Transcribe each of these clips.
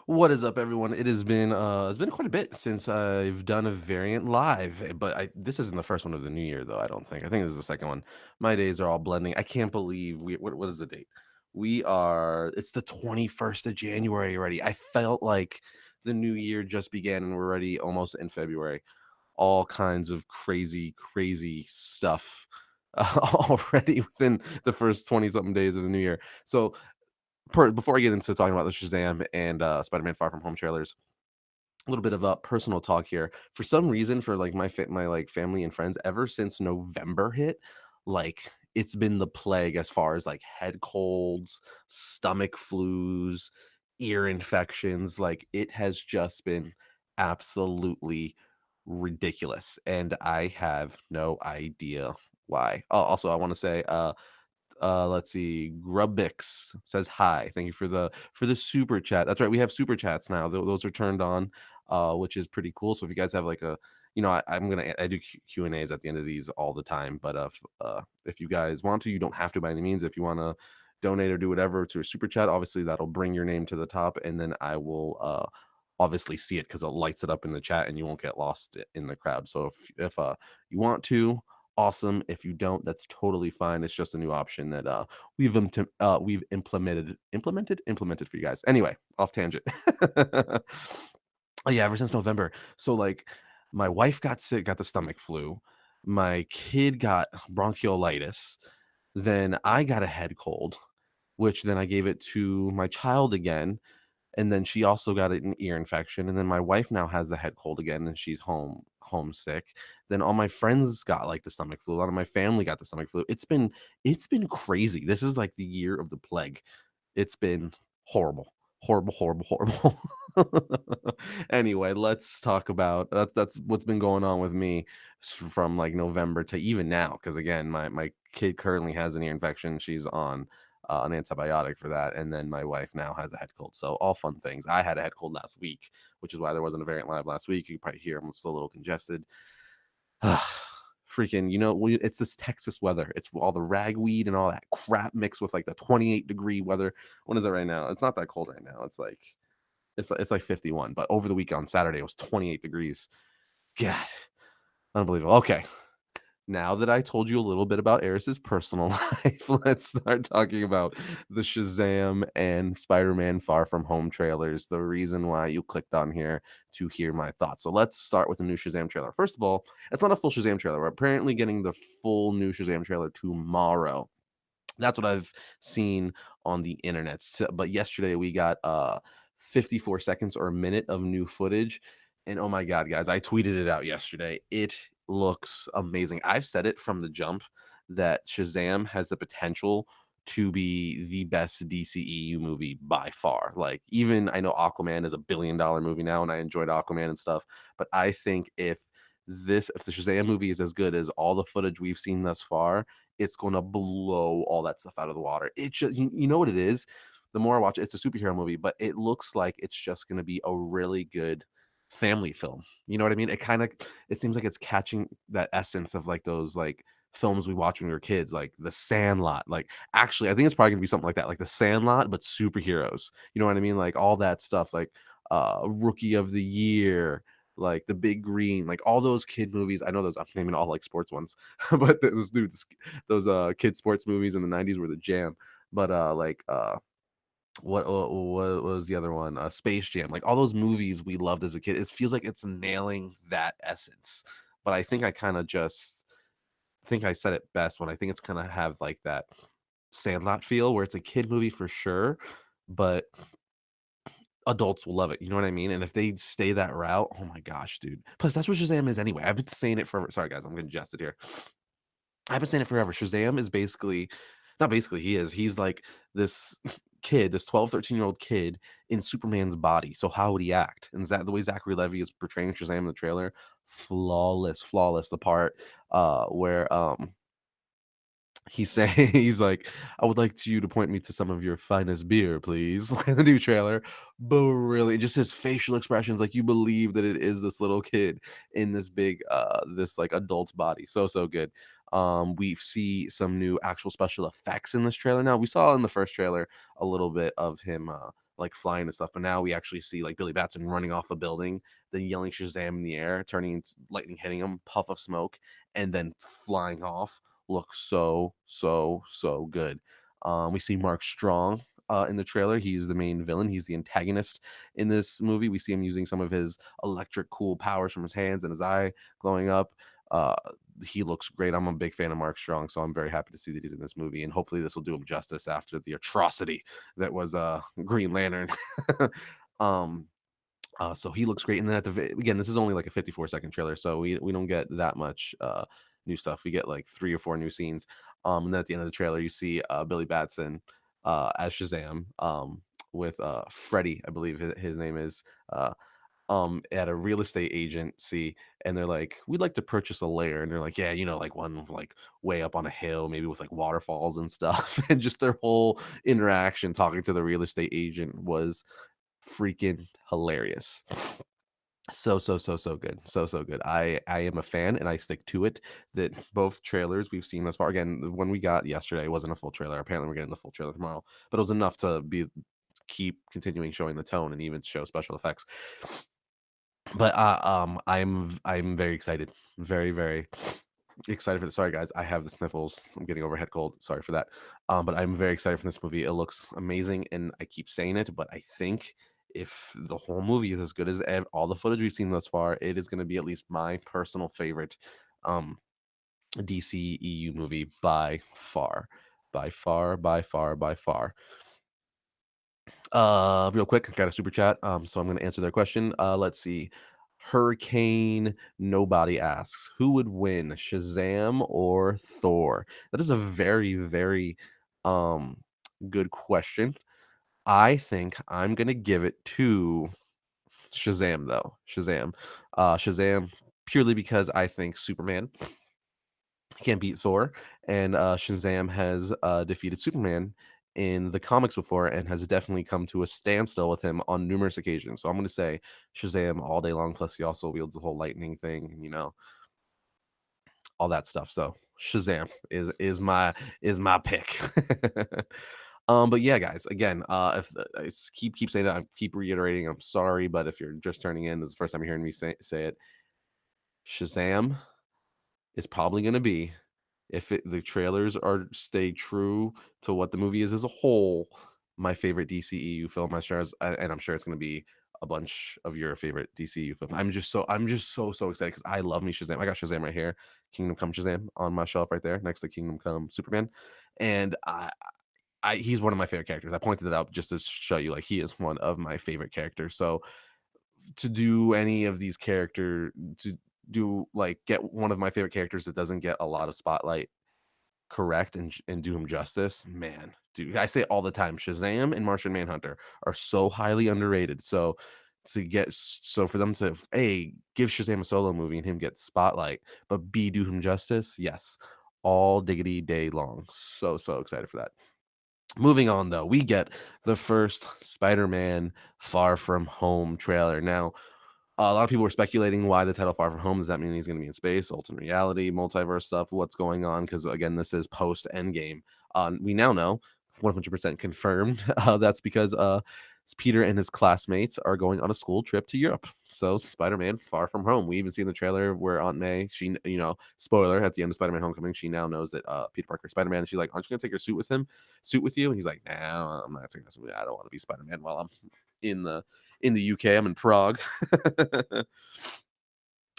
What is up, everyone? It's been quite a bit since I've done a variant live, but this isn't the first one of the new year though. I don't think. I think this is the second one. My days are all blending. I can't believe what is the date? It's the 21st of January already. I felt like the new year just began and we're already almost in February. All kinds of crazy stuff already within the first 20 something days of the new year. So before I get into talking about the Shazam and Spider-Man Far From Home trailers, a little bit of a personal talk here. For some reason, for like my like family and friends, ever since November hit, like it's been the plague as far as like head colds, stomach flus, ear infections. Like it has just been absolutely ridiculous, and I have no idea why. Also, I want to say, let's see. Grubbix says hi. Thank you for the super chat. That's right. We have super chats now. Those are turned on, which is pretty cool. So if you guys have like a, I do Q and A's at the end of these all the time. But if you guys want to, you don't have to by any means. If you want to donate or do whatever to a super chat, obviously that'll bring your name to the top, and then I will obviously see it because it lights it up in the chat, and you won't get lost in the crowd. So if you want to, awesome. If you don't, that's totally fine. It's just a new option that we've implemented for you guys. Anyway, off tangent. Oh yeah, ever since November. So like my wife got sick, got the stomach flu. My kid got bronchiolitis. Then I got a head cold, which then I gave it to my child again, and then she also got an ear infection, and then my wife now has the head cold again, and she's homesick. Then all my friends got like the stomach flu. A lot of my family got the stomach flu. It's been crazy. This is like the year of the plague. It's been horrible, horrible. Anyway, let's talk about that's what's been going on with me from like November to even now. Because again, my kid currently has an ear infection. She's on an antibiotic for that, and then my wife now has a head cold. So all fun things. I had a head cold last week, which is why there wasn't a variant live last week. You can probably hear I'm still a little congested. Freaking, it's this Texas weather. It's all the ragweed and all that crap mixed with like the 28-degree weather. What is it right now? It's not that cold right now. It's like 51, but over the week on Saturday it was 28 degrees. God, unbelievable. Okay, now that I told you a little bit about Arris's personal life, let's start talking about the Shazam and Spider-Man Far From Home trailers, the reason why you clicked on here to hear my thoughts. So let's start with the new Shazam trailer. First of all, it's not a full Shazam trailer. We're apparently getting the full new Shazam trailer tomorrow. That's what I've seen on the internet. But yesterday we got 54 seconds or a minute of new footage. And oh my God, guys, I tweeted it out yesterday. It looks amazing. I've said it from the jump that Shazam has the potential to be the best DCEU movie by far. Like, even I know Aquaman is a $1 billion movie now, and I enjoyed Aquaman and stuff. But I think if the Shazam movie is as good as all the footage we've seen thus far, it's gonna blow all that stuff out of the water. It just you know what it is? The more I watch it, it's a superhero movie, but it looks like it's just gonna be a really good family film. You know what I mean? It seems like it's catching that essence of like those like films we watch when we were kids, like The Sandlot. Like actually, I think it's probably gonna be something like that, like The Sandlot, but superheroes. You know what I mean? Like all that stuff, like Rookie of the Year, like The Big Green, like all those kid movies. I know those. I'm naming all like sports ones, but those kid sports movies in the '90s were the jam. But what was the other one? Space Jam. Like all those movies we loved as a kid. It feels like it's nailing that essence. But I think I kind of just think I said it best when I think it's gonna have like that Sandlot feel where it's a kid movie for sure, but adults will love it. You know what I mean? And if they stay that route, oh my gosh, dude. Plus, that's what Shazam is anyway. I've been saying it forever. Sorry, guys, I'm congested here. I've been saying it forever. Shazam is basically, not basically, he is. He's like this kid, this 12, 13-year-old kid in Superman's body. So how would he act? And that the way Zachary Levi is portraying Shazam in the trailer, flawless. The part where he's saying he's like, "I would like you to point me to some of your finest beer, please." Like the new trailer, brilliant. Just his facial expressions, like you believe that it is this little kid in this big, this like adult's body. So good. We see some new actual special effects in this trailer. Now we saw in the first trailer a little bit of him. like flying and stuff. But now we actually see like Billy Batson running off a building, then yelling Shazam in the air, turning into lightning hitting him, puff of smoke, and then flying off. Looks so good. We see Mark Strong in the trailer. He's the main villain. He's the antagonist in this movie. We see him using some of his electric cool powers from his hands and his eye glowing up. Uh, he looks great. I'm a big fan of Mark Strong, so I'm very happy to see that he's in this movie, and hopefully this will do him justice after the atrocity that was Green Lantern. um, so he looks great, and then again, this is only like a 54-second trailer, so we don't get that much new stuff. We get like 3 or 4 new scenes, and then at the end of the trailer, you see Billy Batson as Shazam, with Freddy, I believe his name is. At a real estate agency, and they're like, we'd like to purchase a lair, and they're like, yeah, like one like way up on a hill, maybe with like waterfalls and stuff. And just their whole interaction talking to the real estate agent was freaking hilarious. So good, so good. I am a fan, and I stick to it that both trailers we've seen thus far, again, the one we got yesterday wasn't a full trailer. Apparently we're getting the full trailer tomorrow, but it was enough to keep continuing showing the tone and even show special effects. But I'm very excited, very excited for this. Sorry guys, I have the sniffles. I'm getting over head cold. Sorry for that. But I'm very excited for this movie. It looks amazing, and I keep saying it, but I think if the whole movie is as good as all the footage we've seen thus far, it is going to be at least my personal favorite um DC EU movie by far, by far. Real quick, got a super chat. So I'm gonna answer their question. Let's see. Hurricane Nobody asks, who would win, Shazam or Thor? That is a very um good question. I think I'm gonna give it to Shazam though. Shazam purely because I think Superman can't beat Thor, and Shazam has defeated Superman in the comics before and has definitely come to a standstill with him on numerous occasions. So I'm going to say Shazam all day long. Plus, he also wields the whole lightning thing, all that stuff. So Shazam is my pick. But yeah, guys, again, if I keep saying that, I keep reiterating. I'm sorry, but if you're just turning in, this is the first time you're hearing me say it. Shazam is probably going to be, if the trailers are stay true to what the movie is as a whole, my favorite DCEU film. And I'm sure it's going to be a bunch of your favorite DCEU film. I'm just so excited because I love me Shazam. I got Shazam right here, Kingdom Come Shazam on my shelf right there next to Kingdom Come Superman, and he's one of my favorite characters. I pointed it out just to show you, like, he is one of my favorite characters. So to do any of these to do like get one of my favorite characters that doesn't get a lot of spotlight correct and do him justice, man, dude, I say it all the time, Shazam and Martian Manhunter are so highly underrated. So for them to A, give Shazam a solo movie and him get spotlight, but B, do him justice, yes, all diggity day long. So excited for that. Moving on though, we get the first Spider-Man Far From Home trailer. Now, a lot of people were speculating why the title Far From Home. Does that mean he's going to be in space, alternate reality, multiverse stuff? What's going on? Because again, this is post Endgame. We now know 100% confirmed. That's because Peter and his classmates are going on a school trip to Europe. So Spider-Man Far From Home. We even see in the trailer where Aunt May, she, spoiler, at the end of Spider-Man Homecoming, she now knows that Peter Parker is Spider-Man. And she's like, aren't you going to take your suit with you? And he's like, nah, I'm not taking this with me. I don't want to be Spider-Man while I'm in the UK. I'm in Prague.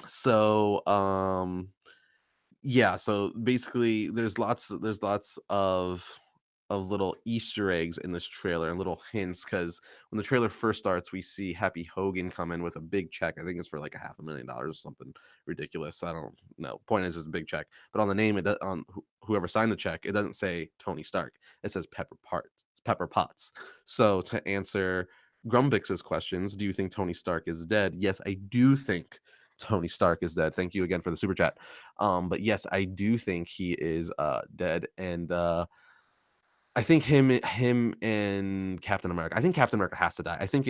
So yeah, so basically there's lots of little Easter eggs in this trailer and little hints, because when the trailer first starts, we see Happy Hogan come in with a big check. I think it's for like $500,000 or something ridiculous. I don't know. Point is, it's a big check, but on the name, on whoever signed the check, it doesn't say Tony Stark. It says Pepper Potts. So to answer Grumbix's questions, do you think Tony Stark is dead? Yes, I do think Tony Stark is dead. Thank you again for the super chat. But yes, I do think he is dead, and I think him and Captain America. I think Captain America has to die. I think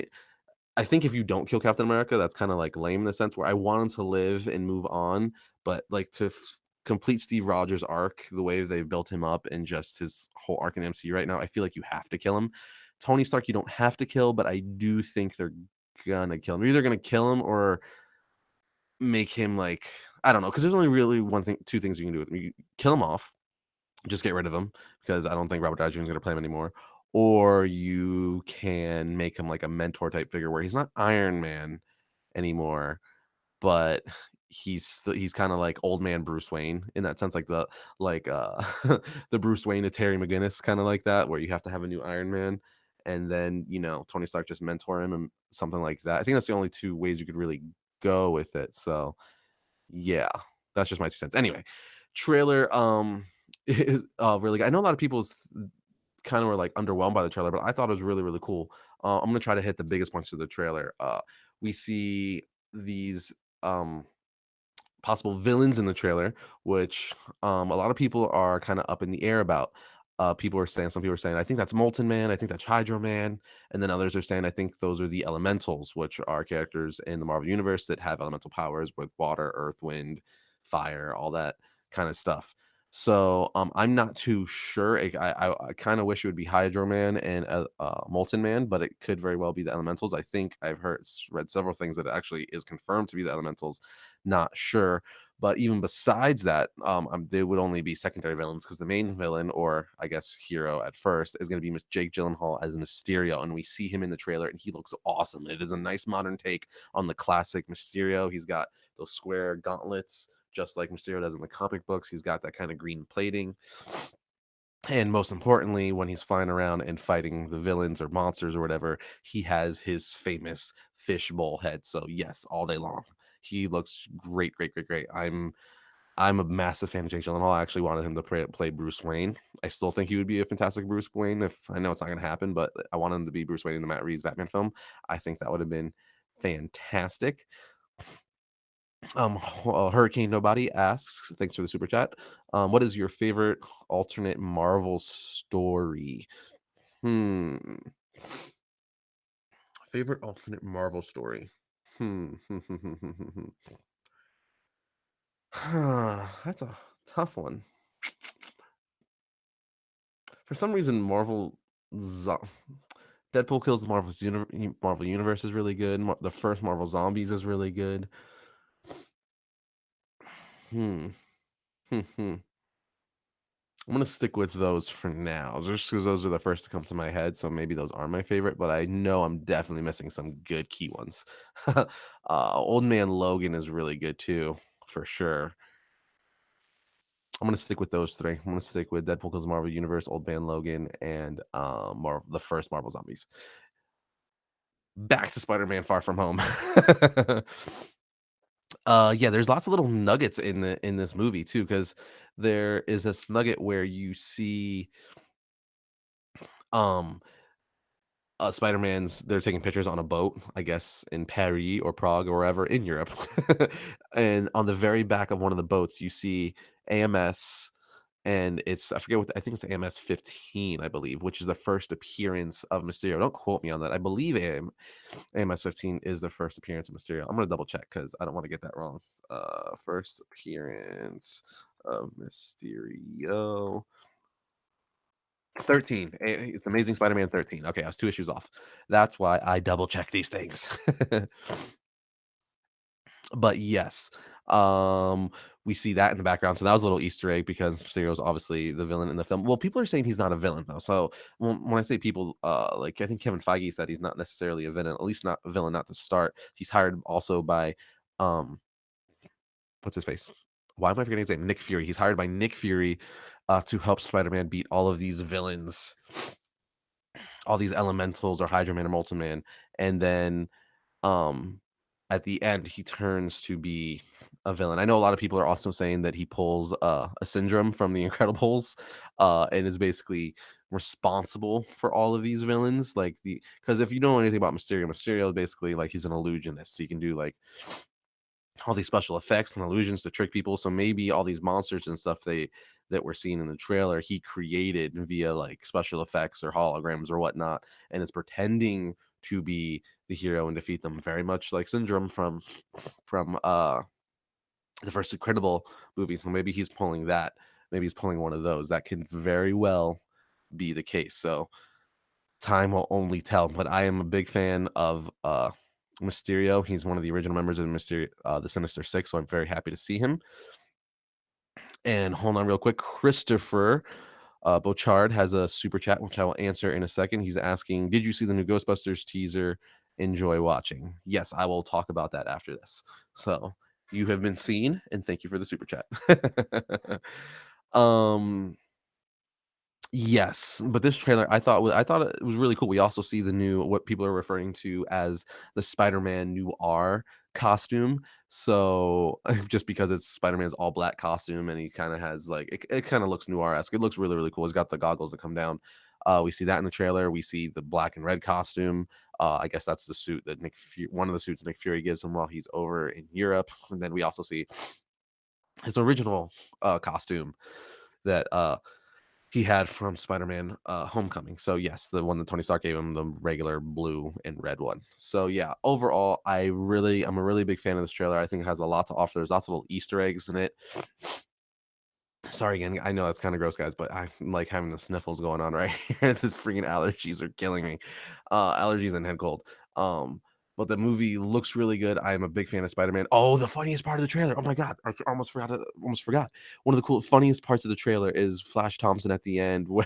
if you don't kill Captain America, that's kind of like lame in the sense where I want him to live and move on, but like to complete Steve Rogers' arc the way they've built him up and just his whole arc in MCU right now, I feel like you have to kill him. Tony Stark, you don't have to kill, but I do think they're gonna kill him. Either gonna kill him or make him like I don't know, because there's only really one thing, two things you can do with him. You kill him off, just get rid of him because I don't think Robert Downey Jr. is gonna play him anymore. Or you can make him like a mentor type figure where he's not Iron Man anymore, but he's kind of like old man Bruce Wayne in that sense, like like uh the Bruce Wayne to Terry McGinnis, kind of like that, where you have to have a new Iron Man, and then Tony Stark just mentor him and something like that. I think that's the only two ways you could really go with it. So yeah, that's just my 2 cents. Anyway, trailer is really good. I know a lot of people kind of were like underwhelmed by the trailer, but I thought it was really really cool. I'm gonna try to hit the biggest points of the trailer. We see these um possible villains in the trailer, which a lot of people are kind of up in the air about. Some people are saying, I think that's Molten Man, I think that's Hydro Man, and then others are saying, I think those are the Elementals, which are characters in the Marvel Universe that have elemental powers with water, earth, wind, fire, all that kind of stuff. So I'm not too sure. I kind of wish it would be Hydro Man and Molten Man, but it could very well be the Elementals. I think I've read several things that it actually is confirmed to be the Elementals. Not sure. But even besides that, they would only be secondary villains because the main villain, or I guess hero at first, is going to be Miss Jake Gyllenhaal as Mysterio, and we see him in the trailer, and he looks awesome. It is a nice modern take on the classic Mysterio. He's got those square gauntlets, just like Mysterio does in the comic books. He's got that kind of green plating. And most importantly, when he's flying around and fighting the villains or monsters or whatever, he has his famous fishbowl head. So yes, all day long. He looks great, great, great, great. I'm a massive fan of Jake Gyllenhaal. I actually wanted him to play Bruce Wayne. I still think he would be a fantastic Bruce Wayne. If I know it's not going to happen, but I want him to be Bruce Wayne in the Matt Reeves Batman film. I think that would have been fantastic. Hurricane Nobody asks, thanks for the super chat. What is your favorite alternate Marvel story? Hmm. Favorite alternate Marvel story. Hmm. That's a tough one. For some reason, Zo- Deadpool kills the Marvel Universe is really good. The first Marvel Zombies is really good. Hmm. I'm gonna stick with those for now, just because those are the first to come to my head. So maybe those are my favorite, but I know I'm definitely missing some good key ones. Old Man Logan is really good too, for sure. I'm gonna stick with those three. I'm gonna stick with Deadpool because Marvel Universe, Old Man Logan, and the first Marvel Zombies. Back to Spider-Man: Far From Home. Yeah, there's lots of little nuggets in this movie too, because there is this nugget where you see um Spider-Man's they're taking pictures on a boat, I guess in Paris or Prague or wherever in Europe. And on the very back of one of the boats, you see AMS, and it's I forget I think it's AMS 15, I believe, which is the first appearance of Mysterio. Don't quote me on that. I believe AMS 15 is the first appearance of Mysterio. I'm gonna double check because I don't want to get that wrong. First appearance of Mysterio. 13. It's Amazing Spider-Man 13. Okay, I was 2 issues off. That's why I double check these things. But yes, um, we see that in the background. So that was a little Easter egg because Mysterio is obviously the villain in the film. Well, people are saying he's not a villain though. So when I say people, like I think Kevin Feige said he's not necessarily a villain, at least not a villain, not to start. He's hired also by, um, what's his face? Why am I forgetting his name? Nick Fury. He's hired by Nick Fury to help Spider-Man beat all of these villains, all these elementals or Hydro Man or Molten Man, and then um at the end he turns to be a villain. I know a lot of people are also saying that he pulls a syndrome from the Incredibles and is basically responsible for all of these villains, like the because if you know anything about Mysterio is basically like he's an illusionist. He can do like all these special effects and illusions to trick people. So maybe all these monsters and stuff that we're seeing in the trailer, he created via like special effects or holograms or whatnot, and is pretending to be the hero and defeat them. Very much like Syndrome from the first Incredible movie. So maybe he's pulling that. Maybe he's pulling one of those. That could very well be the case. So Time will only tell, but I am a big fan of Mysterio. He's one of the original members of the Sinister Six, so I'm very happy to see him. And hold on real quick, Christopher Bochard has a super chat, which I will answer in a second. He's asking, "Did you see the new Ghostbusters teaser? Enjoy watching." Yes, I will talk about that after this. So you have been seen, and thank you for the super chat. um, Yes, but this trailer I thought it was really cool. We also see the new what people are referring to as the Spider-Man noir costume. So just because it's Spider-Man's all black costume and he kind of has like it kind of looks noir-esque. It looks really, really cool. He's got the goggles that come down. We see that in the trailer. We see the black and red costume. I guess that's the suit that one of the suits Nick Fury gives him while he's over in Europe. And then we also see his original costume that he had from Spider-Man, Homecoming. So yes, the one that Tony Stark gave him, the regular blue and red one. So yeah, overall, I'm a really big fan of this trailer. I think it has a lot to offer. There's lots of little Easter eggs in it. Sorry again, I know that's kind of gross, guys, but I'm like having the sniffles going on right here. These freaking allergies are killing me. Allergies and head cold. Um, but the movie looks really good. I am a big fan of Spider-Man. Oh, the funniest part of the trailer. Oh my god, I almost forgot. One of the funniest parts of the trailer is Flash Thompson at the end where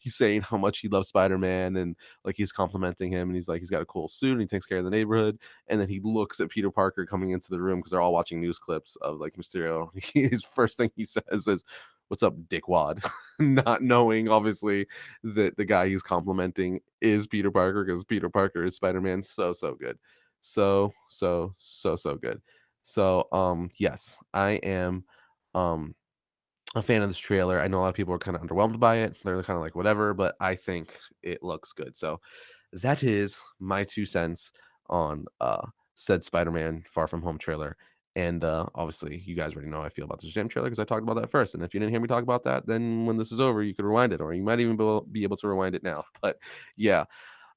he's saying how much he loves Spider-Man and like he's complimenting him and he's like he's got a cool suit and he takes care of the neighborhood and then he looks at Peter Parker coming into the room because they're all watching news clips of like Mysterio. His first thing he says is, "What's up, dickwad?" Not knowing, obviously, that the guy he's complimenting is Peter Parker because Peter Parker is Spider-Man. So, so good. So good. So, yes, I am a fan of this trailer. I know a lot of people are kind of underwhelmed by it. They're kind of like, whatever, but I think it looks good. So, that is my 2 cents on, said Spider-Man Far From Home trailer, and, obviously, you guys already know how I feel about the Shazam trailer because I talked about that first, and if you didn't hear me talk about that, then when this is over, you could rewind it, or you might even be able to rewind it now, but, yeah.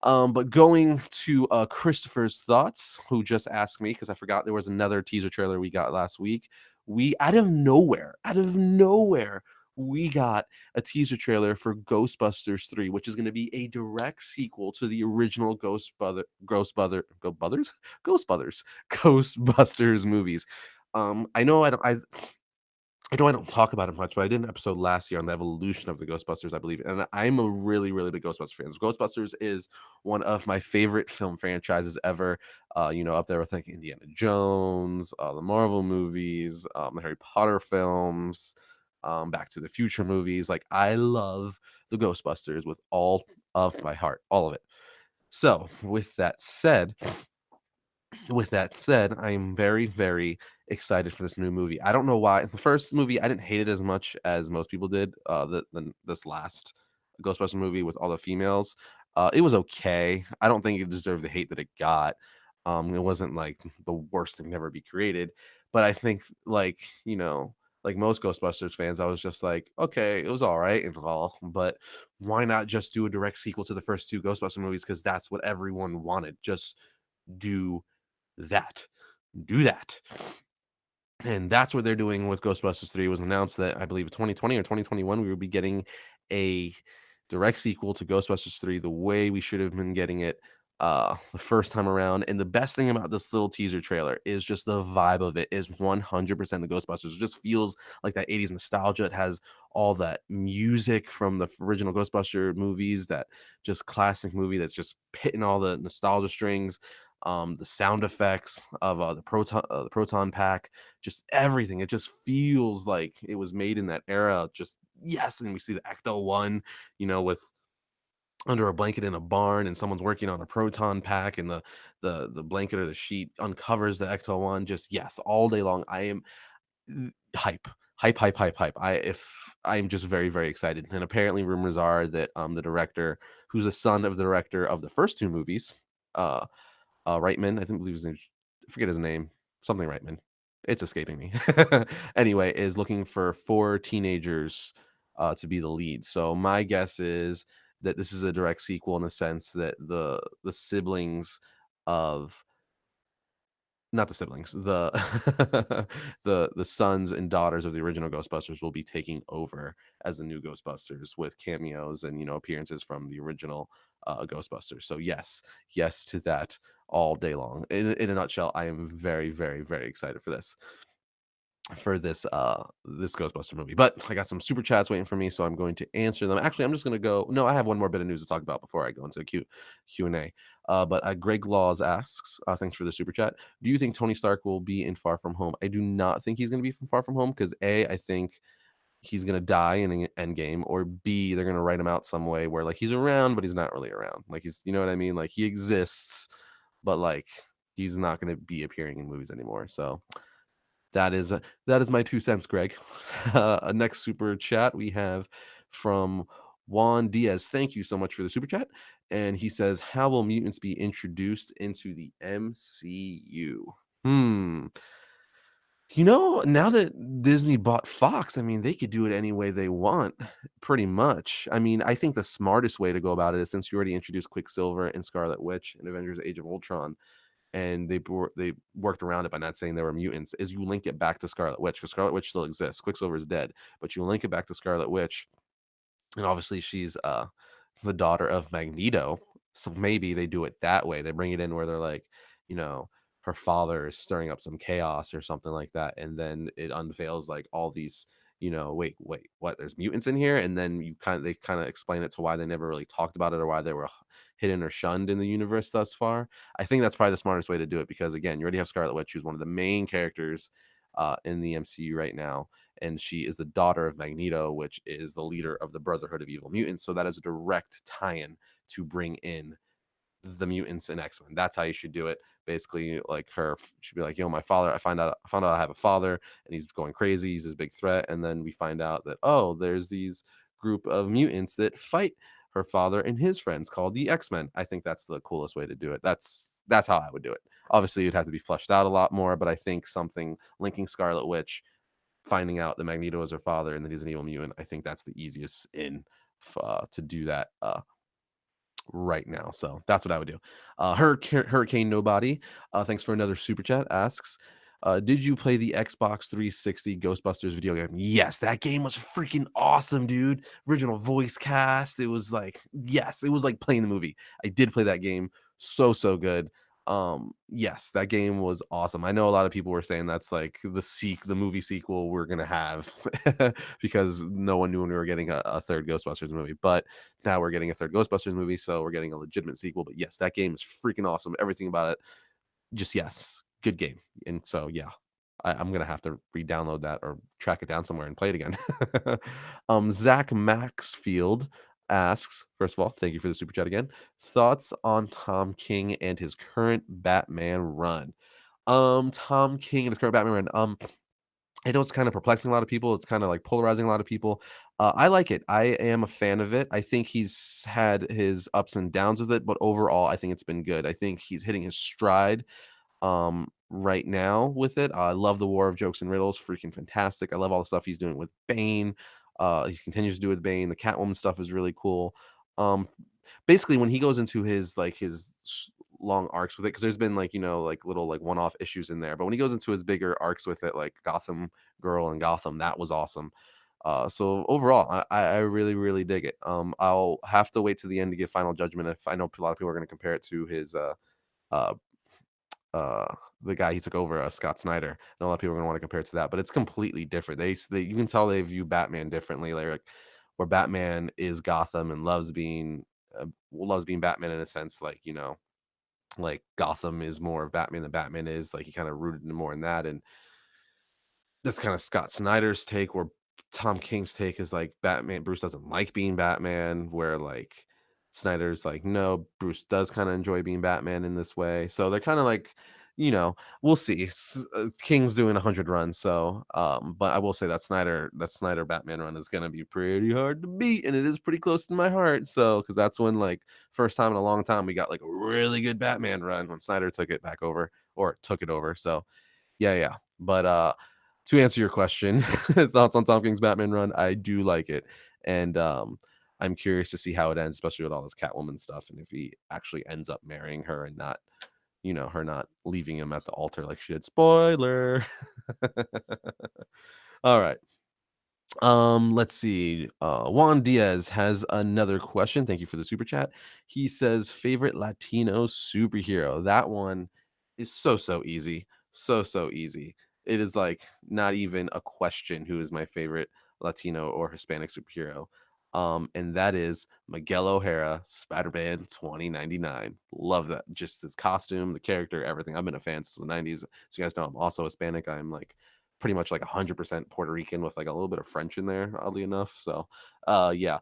But going to Christopher's thoughts, who just asked me because I forgot there was another teaser trailer we got last week. We out of nowhere, we got a teaser trailer for Ghostbusters 3, which is going to be a direct sequel to the original Ghostbusters movies. I know I don't talk about it much, but I did an episode last year on the evolution of the Ghostbusters, I believe, and I'm a really, really big Ghostbusters fan. Ghostbusters is one of my favorite film franchises ever. Up there with like Indiana Jones, the Marvel movies, the Harry Potter films, Back to the Future movies. Like I love the Ghostbusters with all of my heart, all of it. So, with that said, I'm very, very excited for this new movie. I don't know why. The first movie, I didn't hate it as much as most people did. This last Ghostbuster movie with all the females, it was okay. I don't think it deserved the hate that it got. It wasn't like the worst thing to ever be created, but I think like most Ghostbusters fans, I was just like, okay, it was all right and all, but why not just do a direct sequel to the first two Ghostbuster movies? Because that's what everyone wanted. Just do that. Do that. And that's what they're doing with Ghostbusters 3. It was announced that I believe 2020 or 2021 we would be getting a direct sequel to Ghostbusters 3 the way we should have been getting it the first time around. And the best thing about this little teaser trailer is just the vibe of it is 100% the Ghostbusters. It just feels like that 80s nostalgia. It has all that music from the original Ghostbuster movies, that just classic movie that's just hitting all the nostalgia strings. The sound effects of the proton pack, just everything. It just feels like it was made in that era. Just yes, and we see the Ecto one, with under a blanket in a barn, and someone's working on a proton pack, and the blanket or the sheet uncovers the Ecto one. Just yes, all day long. I am hype. Hype, hype, hype, hype. I'm just very, very excited. And apparently rumors are that the director, who's a son of the director of the first two movies, uh Reitman, I think believe his name, I forget his name, something Reitman. It's escaping me. Anyway, is looking for 4 teenagers to be the lead. So my guess is that this is a direct sequel in the sense that the siblings of not the siblings, the the sons and daughters of the original Ghostbusters will be taking over as the new Ghostbusters with cameos and, appearances from the original, Ghostbusters. So yes, yes to that all day long. In a nutshell, I am very, very, very excited for this Ghostbuster movie. But I got some super chats waiting for me, so I'm going to answer them. Actually, I'm just gonna go. No, I have one more bit of news to talk about before I go into the Q&A. But Greg Laws asks, thanks for the super chat. Do you think Tony Stark will be in Far From Home? I do not think he's gonna be from Far From Home because I think he's gonna die in Endgame, or B, they're gonna write him out some way where like he's around, but he's not really around. Like you know what I mean? Like he exists, but like he's not gonna be appearing in movies anymore. So that is my 2 cents, Greg. Next super chat we have from Juan Diaz. Thank you so much for the super chat. And he says, "How will mutants be introduced into the MCU?" Hmm. Now that Disney bought Fox, I mean, they could do it any way they want, pretty much. I mean, I think the smartest way to go about it is, since you already introduced Quicksilver and Scarlet Witch in Avengers: Age of Ultron, and they worked around it by not saying they were mutants, is you link it back to Scarlet Witch, because Scarlet Witch still exists. Quicksilver is dead, but you link it back to Scarlet Witch, and obviously she's the daughter of Magneto. So maybe they do it that way. They bring it in where they're like, you know, her father is stirring up some chaos or something like that, and then it unveils like all these, wait, what? There's mutants in here, and then they kind of explain it to why they never really talked about it, or why they were hidden or shunned in the universe thus far. I think that's probably the smartest way to do it, because again, you already have Scarlet Witch, who's one of the main characters in the MCU right now, and she is the daughter of Magneto, which is the leader of the Brotherhood of Evil Mutants. So that is a direct tie-in to bring in the mutants and X-Men. That's how you should do it. Basically, like her should be like, my father, I found out I have a father and he's going crazy. He's this big threat. And then we find out that, oh, there's these group of mutants that fight her father and his friends called the X-Men. I think that's the coolest way to do it. That's how I would do it. Obviously, it'd have to be fleshed out a lot more, but I think something linking Scarlet Witch, finding out that Magneto is her father and that he's an evil mutant, I think that's the easiest to do that right now. So that's what I would do. Hurricane Nobody, thanks for another super chat, asks, did you play the Xbox 360 Ghostbusters video game? Yes, that game was freaking awesome, dude. Original voice cast. It was like, yes, it was like playing the movie. I did play that game. So good. Yes, that game was awesome. I know a lot of people were saying that's like the movie sequel we're gonna have because no one knew when we were getting a third Ghostbusters movie, but now we're getting a third Ghostbusters movie, so we're getting a legitimate sequel. But yes, that game is freaking awesome. Everything about it, just yes, good game. And so yeah, I'm gonna have to re-download that or track it down somewhere and play it again. Zach Maxfield asks, first of all, thank you for the super chat again. Thoughts on Tom King and his current Batman run? Tom King and his current Batman run. I know it's kind of perplexing a lot of people. It's kind of like polarizing a lot of people. I like it. I am a fan of it. I think he's had his ups and downs with it, but overall, I think it's been good. I think he's hitting his stride right now with it. I love the War of Jokes and Riddles, freaking fantastic. I love all the stuff he's doing with Bane. He continues to do with Bane. The Catwoman stuff is really cool. Um, Basically, when he goes into his long arcs with it, because there's been like like little like one-off issues in there, but when he goes into his bigger arcs with it, like Gotham Girl and Gotham, that was awesome. So overall, I really really dig it. I'll have to wait to the end to give final judgment. If I know a lot of people are going to compare it to his uh uh the guy he took over, Scott Snyder. And a lot of people are going to want to compare it to that, but it's completely different. They you can tell they view Batman differently. Like where Batman is Gotham and loves being Batman in a sense, like like Gotham is more of Batman than Batman is. Like he kind of rooted more in that, and that's kind of Scott Snyder's take, where Tom King's take is like Bruce doesn't like being Batman, where like Snyder's like, no, Bruce does kind of enjoy being Batman in this way. So they're kind of like, we'll see. King's doing 100 runs, so but I will say that Snyder Batman run is gonna be pretty hard to beat, and it is pretty close to my heart. So because that's when, like, first time in a long time we got like a really good Batman run when Snyder took it back over, or took it over. So yeah. But to answer your question, thoughts on Tom King's Batman run, I do like it. And I'm curious to see how it ends, especially with all this Catwoman stuff, and if he actually ends up marrying her and not, her not leaving him at the altar like she did. Spoiler. All right. Let's see. Juan Diaz has another question. Thank you for the super chat. He says, favorite Latino superhero. That one is so easy. So easy. It is like not even a question who is my favorite Latino or Hispanic superhero. And that is Miguel O'Hara, Spider-Man 2099. Love that. Just his costume, the character, everything. I've been a fan since the 90s. So you guys know I'm also Hispanic. I'm like pretty much like 100% Puerto Rican with like a little bit of French in there, oddly enough. So, yeah,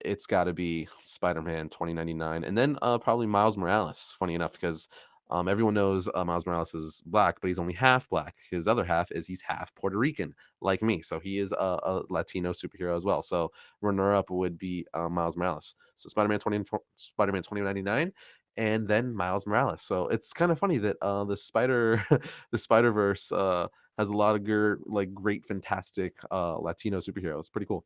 it's got to be Spider-Man 2099, and then probably Miles Morales. Funny enough, because everyone knows Miles Morales is black, but he's only half black. His other half is he's half Puerto Rican, like me. So he is a Latino superhero as well. So runner up would be Miles Morales. So Spider-Man 2099. And then Miles Morales. So it's kind of funny that the Spider Verse has a lot of like great, fantastic Latino superheroes. Pretty cool.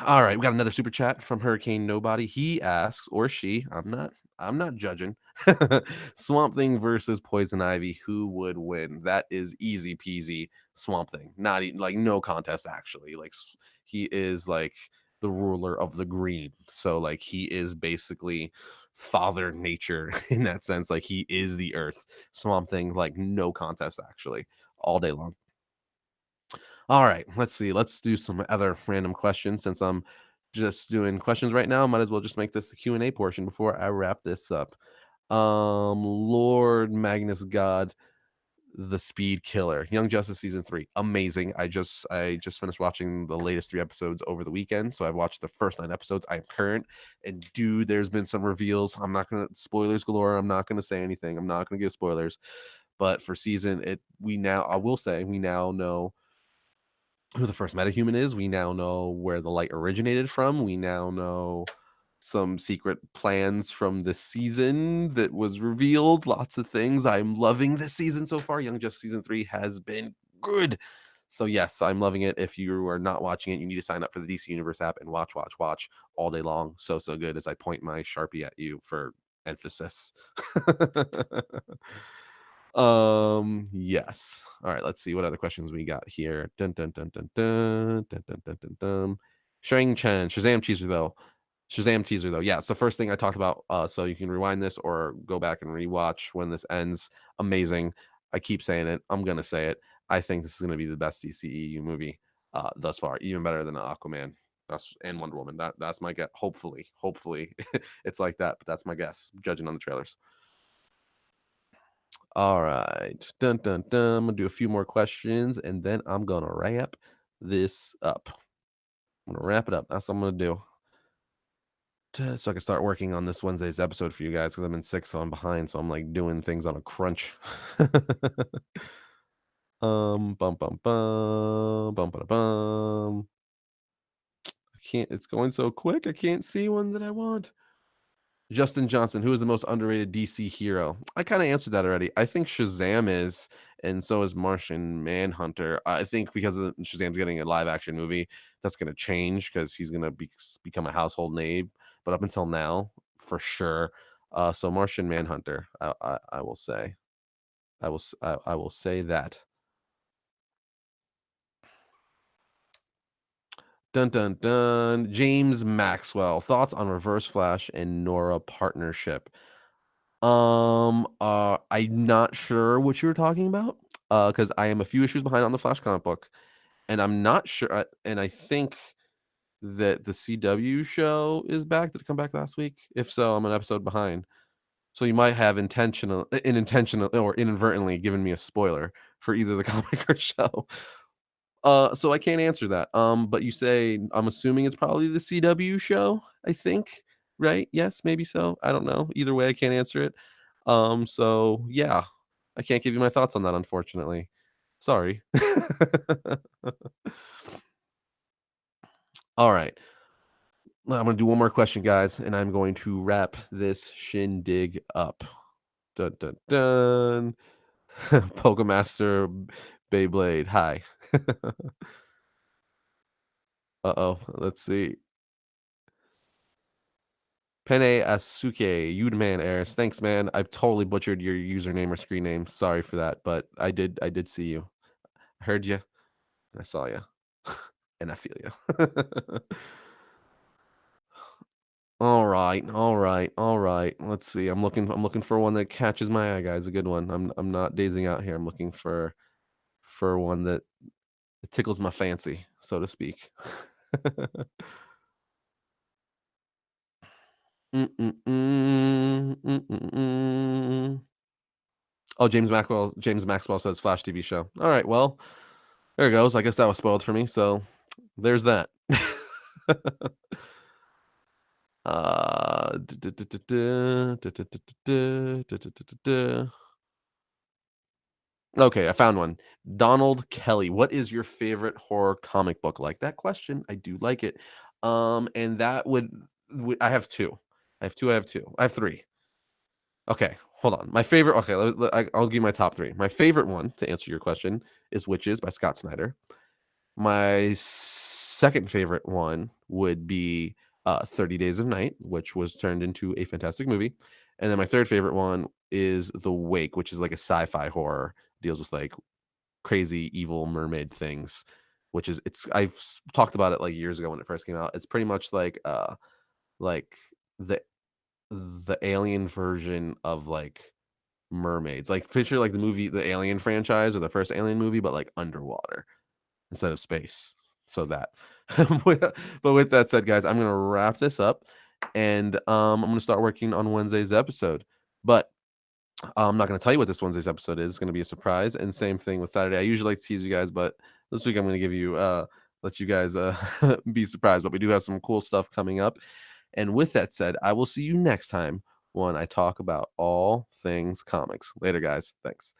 All right, we got another super chat from Hurricane Nobody. He asks, or she, I'm not judging. Swamp Thing versus Poison Ivy, who would win? That is easy peasy. Swamp Thing, not like no contest actually. Like he is like the ruler of the green, so like he is basically Father Nature in that sense. Like he is the Earth. Swamp Thing, like no contest actually, all day long. All right, let's see. Let's do some other random questions since I'm just doing questions right now. Might as well just make this the Q&A portion before I wrap this up. Lord Magnus God, the Speed Killer, Young Justice season 3, amazing. I just finished watching the latest 3 episodes over the weekend, so I've watched the first 9 episodes. I'm current, and dude, there's been some reveals. I'm not gonna spoilers galore. I'm not gonna say anything. I'm not gonna give spoilers, but for season it, I will say we now know who the first metahuman is. We now know where the light originated from. We now know some secret plans from the season that was revealed. Lots of things. I'm loving this season so far. Young Justice season 3 has been good. So yes, I'm loving it. If you are not watching it, you need to sign up for the DC Universe app and watch all day long. So good as I point my Sharpie at you for emphasis. Yes. All right, let's see what other questions we got here. Dun dun dun dun dun dun dun dun dun dun. Shang Chen, Shazam teaser though. Shazam teaser though. Yeah, it's the first thing I talked about. So you can rewind this or go back and rewatch when this ends. Amazing. I keep saying it. I'm gonna say it. I think this is gonna be the best DCEU movie thus far, even better than Aquaman. That's and Wonder Woman. That's my guess. Hopefully, it's like that. But that's my guess, judging on the trailers. All right. Dun dun dun. I'm gonna do a few more questions and then I'm gonna wrap this up. I'm gonna wrap it up. That's what I'm gonna do. So I can start working on this Wednesday's episode for you guys because I've been sick, so I'm behind. So I'm like doing things on a crunch. Bum bum bum bum bum bum. I can't. It's going so quick. I can't see one that I want. Justin Johnson, who is the most underrated DC hero? I kind of answered that already. I think Shazam is, and so is Martian Manhunter. I think because of Shazam's getting a live action movie, that's going to change because he's going to become a household name. But up until now, for sure. So Martian Manhunter, I will say, I will say that. Dun dun dun. James Maxwell, thoughts on Reverse Flash and Nora partnership? I'm not sure what you're talking about, because I am a few issues behind on the Flash comic book, and I'm not sure. And I think that the CW show is back. Did it come back last week? If so, I'm an episode behind. So you might have unintentional, or inadvertently given me a spoiler for either the comic or show. So I can't answer that. But you say I'm assuming it's probably the CW show, I think, right? Yes, maybe so. I don't know. Either way, I can't answer it. So yeah, I can't give you my thoughts on that, unfortunately. Sorry. All right. Well, I'm gonna do one more question, guys, and I'm going to wrap this shindig up. Dun dun dun. Pokemaster Beyblade. Hi. Uh-oh. Let's see. Pene Asuke, Udman Eris. Thanks, man. I totally butchered your username or screen name. Sorry for that, but I did see you. I heard you and I saw you. And I feel you. All right, all right, all right. Let's see. I'm looking for one that catches my eye, guys. A good one. I'm not dazing out here. I'm looking for one that tickles my fancy, so to speak. Mm. Oh, James Maxwell says Flash TV show. All right, well, there it goes. I guess that was spoiled for me. So there's that. Okay, I found one. Donald Kelly, what is your favorite horror comic book? Like that question, I do like it. And that would I have two. I have two. I have two. I have three. Okay, hold on. My favorite. Okay, I'll give you my top three. My favorite one to answer your question is Witches by Scott Snyder. My second favorite one would be 30 Days of Night, which was turned into a fantastic movie. And then my third favorite one is The Wake, which is like a sci-fi horror, deals with like crazy evil mermaid things, which is talked about it like years ago when it first came out. It's pretty much like the the alien version of like mermaids. Like picture like the movie The Alien franchise or the first Alien movie, but like underwater instead of space. So that. But with that said, guys, I'm gonna wrap this up, and I'm gonna start working on Wednesday's episode. But I'm not gonna tell you what this Wednesday's episode is. It's gonna be a surprise, and same thing with Saturday. I usually like to tease you guys, but this week I'm gonna give you let you guys be surprised. But we do have some cool stuff coming up. And with that said, I will see you next time when I talk about all things comics. Later, guys. Thanks.